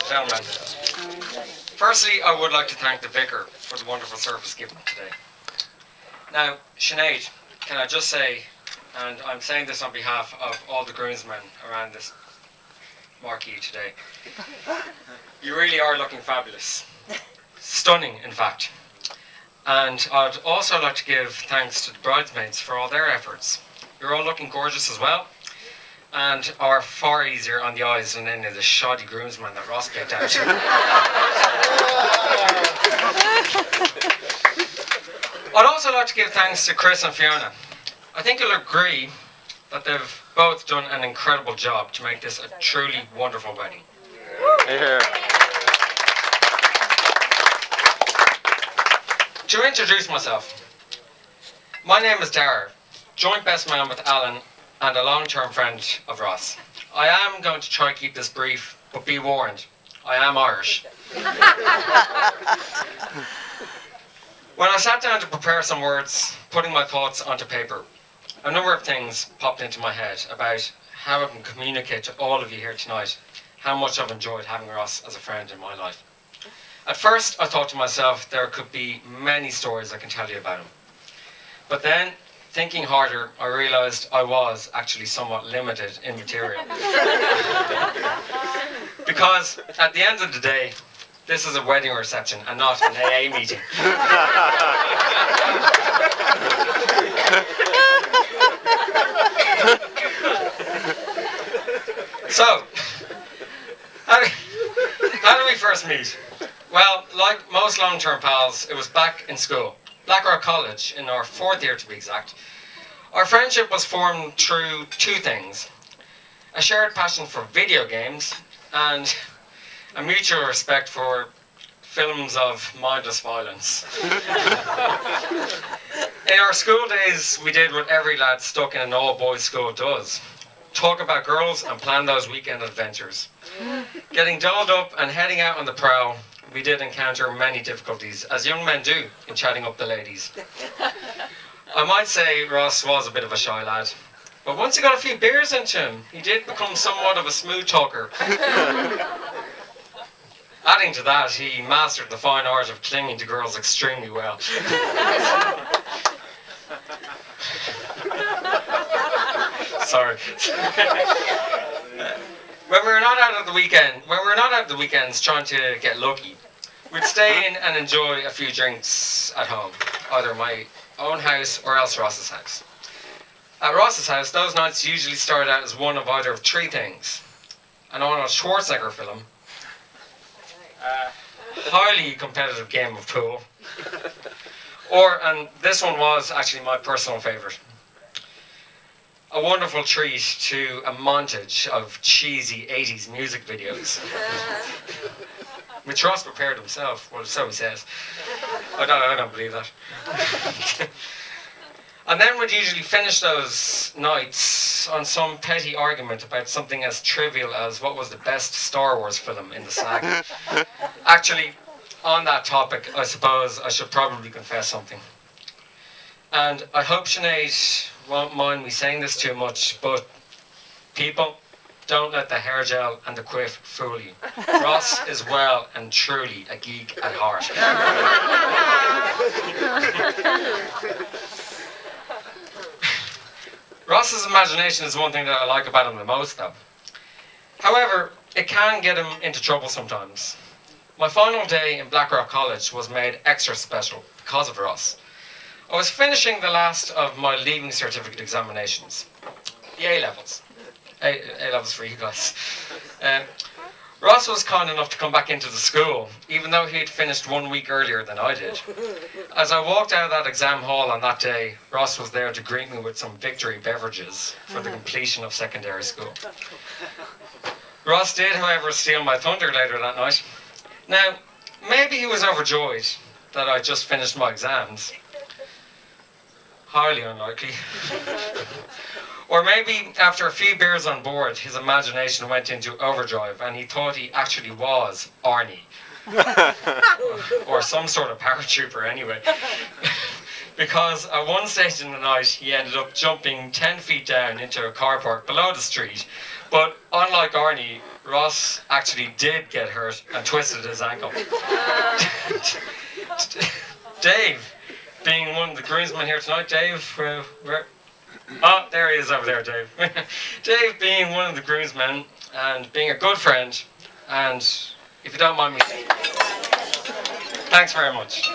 gentlemen. Firstly, I would like to thank the vicar for the wonderful service given today. Now, Sinead, can I just say, and I'm saying this on behalf of all the groomsmen around this marquee today, you really are looking fabulous. Stunning, in fact. And I'd also like to give thanks to the bridesmaids for all their efforts. You're all looking gorgeous as well, and are far easier on the eyes than any of the shoddy groomsmen that Ross picked out. I'd also like to give thanks to Chris and Fiona. I think you'll agree that they've both done an incredible job to make this a truly wonderful wedding. Here. To introduce myself, my name is Dara, joint best man with Alan and a long-term friend of Ross. I am going to try to keep this brief, but be warned, I am Irish. When I sat down to prepare some words, putting my thoughts onto paper, a number of things popped into my head about how I can communicate to all of you here tonight how much I've enjoyed having Ross as a friend in my life. At first, I thought to myself there could be many stories I can tell you about him. But then, thinking harder, I realised I was actually somewhat limited in material. Because at the end of the day, this is a wedding reception and not an AA meeting. So, how did we first meet? Well, like most long-term pals, it was back in school, Blackrock College, in our 4th year to be exact. Our friendship was formed through two things: a shared passion for video games and a mutual respect for films of mindless violence. In our school days, we did what every lad stuck in an all-boys school does: talk about girls and plan those weekend adventures. Getting dolled up and heading out on the prowl, we did encounter many difficulties, as young men do, in chatting up the ladies. I might say Ross was a bit of a shy lad, but once he got a few beers into him, he did become somewhat of a smooth talker. Adding to that, he mastered the fine art of clinging to girls extremely well. Sorry. When we were not out of the weekends trying to get lucky, we'd stay in and enjoy a few drinks at home, either my own house or else Ross's house. At Ross's house, those nights usually started out as one of either of three things: an Arnold Schwarzenegger film, a highly competitive game of pool, or, and this one was actually my personal favourite, a wonderful treat to a montage of cheesy 80s music videos. Which Ross prepared himself, well, so he says. I don't believe that. And then we'd usually finish those nights on some petty argument about something as trivial as what was the best Star Wars film in the saga. Actually, on that topic, I suppose I should probably confess something. And I hope Sinead won't mind me saying this too much, but people, don't let the hair gel and the quiff fool you. Ross is well and truly a geek at heart. Ross's imagination is one thing that I like about him the most, though. However, it can get him into trouble sometimes. My final day in Blackrock College was made extra special because of Ross. I was finishing the last of my leaving certificate examinations, the A-levels. A-levels for you guys. Ross was kind enough to come back into the school, even though he had finished 1 week earlier than I did. As I walked out of that exam hall on that day, Ross was there to greet me with some victory beverages for the completion of secondary school. Ross did, however, steal my thunder later that night. Now, maybe he was overjoyed that I just finished my exams. Highly unlikely. Or maybe after a few beers on board, his imagination went into overdrive and he thought he actually was Arnie. Or some sort of paratrooper anyway. because at one stage in the night he ended up jumping 10 feet down into a car park below the street. But unlike Arnie, Ross actually did get hurt and twisted his ankle. Dave, being one of the groomsmen here tonight, Dave, where? Oh, there he is over there, Dave. Dave, being one of the groomsmen and being a good friend, and if you don't mind me, thanks very much.